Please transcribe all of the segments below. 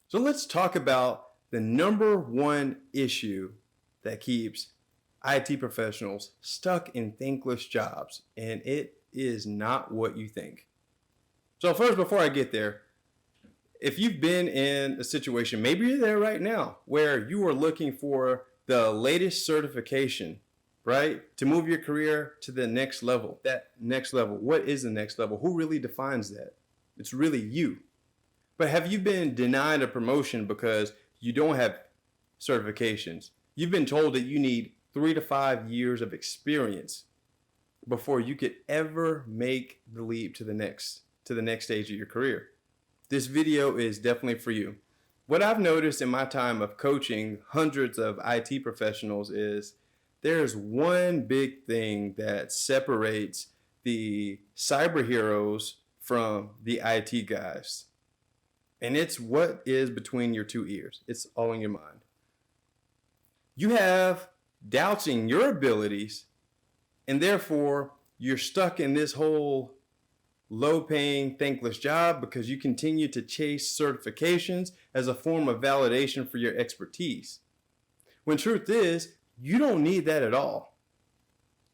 So let's talk about the number one issue that keeps IT professionals stuck in thankless jobs, and it is not what you think. So first, before I get there, if you've been in a situation, maybe you're there right now, where you are looking for the latest certification, right? To move your career to the next level. That next level, what is the next level? Who really defines that? It's really you. But have you been denied a promotion because you don't have certifications? You've been told that you need 3 to 5 years of experience before you could ever make the leap to the next stage of your career. This video is definitely for you. What I've noticed in my time of coaching hundreds of IT professionals is there's one big thing that separates the cyber heroes from the IT guys. And it's what is between your two ears. It's all in your mind. You have doubts in your abilities, and therefore you're stuck in this whole low-paying, thankless job because you continue to chase certifications as a form of validation for your expertise. When truth is, you don't need that at all.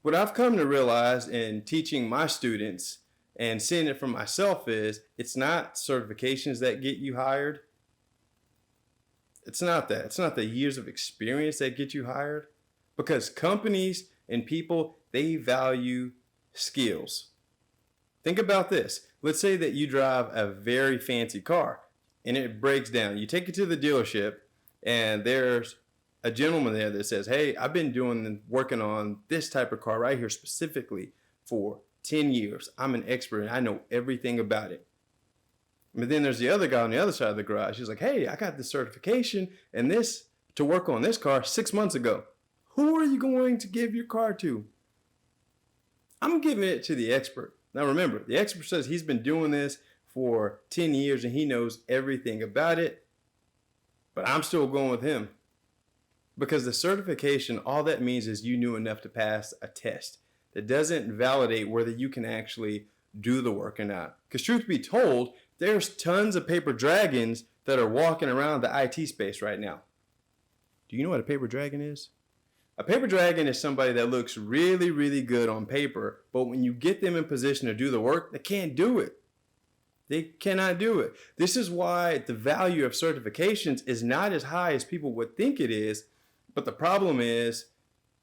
What I've come to realize in teaching my students and seeing it for myself is it's not certifications that get you hired. It's not that. It's not the years of experience that get you hired, because companies and people, they value skills. Think about this. Let's say that you drive a very fancy car and it breaks down. You take it to the dealership and there's a gentleman there that says, hey, I've been working on this type of car right here specifically for 10 years. I'm an expert and I know everything about it. But then there's the other guy on the other side of the garage. He's like, hey, I got this certification and this to work on this car 6 months ago. Who are you going to give your car to? I'm giving it to the expert. Now remember, the expert says he's been doing this for 10 years and he knows everything about it, but I'm still going with him. Because the certification, all that means is you knew enough to pass a test. That doesn't validate whether you can actually do the work or not. Because truth be told, there's tons of paper dragons that are walking around the IT space right now. Do you know what a paper dragon is? A paper dragon is somebody that looks really, really good on paper, but when you get them in position to do the work, they can't do it. They cannot do it. This is why the value of certifications is not as high as people would think it is, but the problem is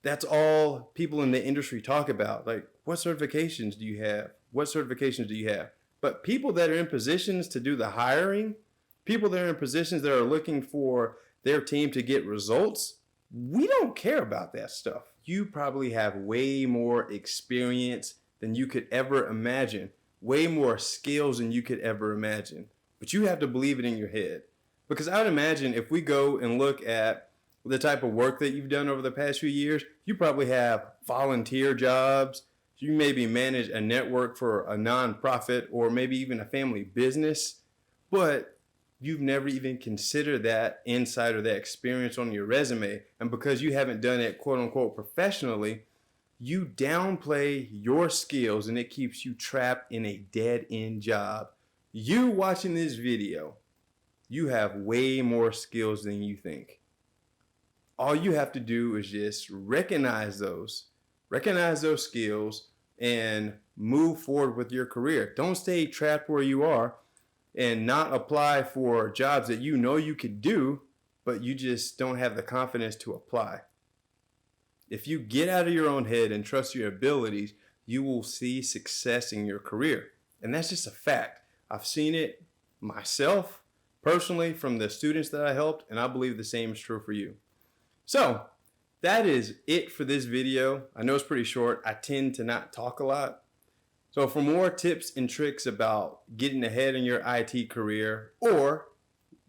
that's all people in the industry talk about. Like, what certifications do you have? What certifications do you have? But people that are in positions to do the hiring, people that are in positions that are looking for their team to get results, we don't care about that stuff. You probably have way more experience than you could ever imagine, way more skills than you could ever imagine. But you have to believe it in your head. Because I would imagine if we go and look at the type of work that you've done over the past few years, you probably have volunteer jobs. You maybe manage a network for a nonprofit or maybe even a family business, but you've never even considered that insight or that experience on your resume. And because you haven't done it, quote unquote, professionally, you downplay your skills and it keeps you trapped in a dead end job. You watching this video, you have way more skills than you think. All you have to do is just recognize those skills and move forward with your career. Don't stay trapped where you are and not apply for jobs that you know you could do, but you just don't have the confidence to apply. If you get out of your own head and trust your abilities, you will see success in your career. And that's just a fact. I've seen it myself personally from the students that I helped, and I believe the same is true for you. So that is it for this video. I know it's pretty short. I tend to not talk a lot. So for more tips and tricks about getting ahead in your IT career or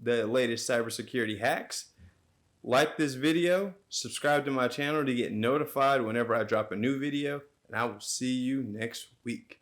the latest cybersecurity hacks, like this video, subscribe to my channel to get notified whenever I drop a new video, and I will see you next week.